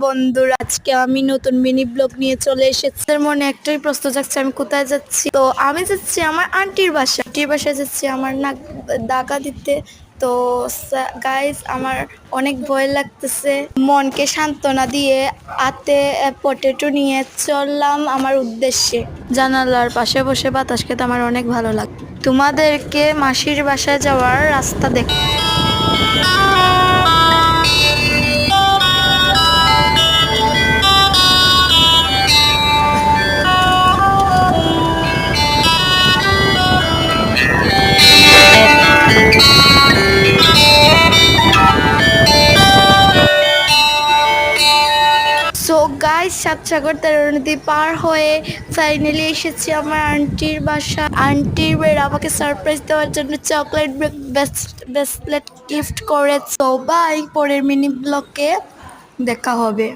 বন্ধুরা, আজকে আমি নতুন মিনি ব্লগ নিয়ে চলে এসেছি। মনে একটাই প্রশ্ন জাগছে, আমি কোথায় যাচ্ছি? তো আমি যাচ্ছি আমার আন্টির বাসায় যাচ্ছি আমার নাক ডাকা দিতে। তো গাইস, আমার অনেক ভয় লাগতেছে। মনকে সান্ত্বনা দিয়ে হাতে পটেটো নিয়ে চললাম আমার উদ্দেশ্যে। জানালার পাশে বসে বাতাস খেতে আমার অনেক ভালো লাগে। তোমাদেরকে মাসির বাসায় যাওয়ার রাস্তা দেখ। সো গাইস, সাতসাগর তেরো নদী পার হয়ে ফাইনালি এসেছি আমার আন্টির বাসা। আন্টির বের আমাকে সারপ্রাইজ দেওয়ার জন্য চকলেট ব্রেসলেট গিফট করেছে। তো বাই, পরের মিনি ব্লগে দেখা হবে।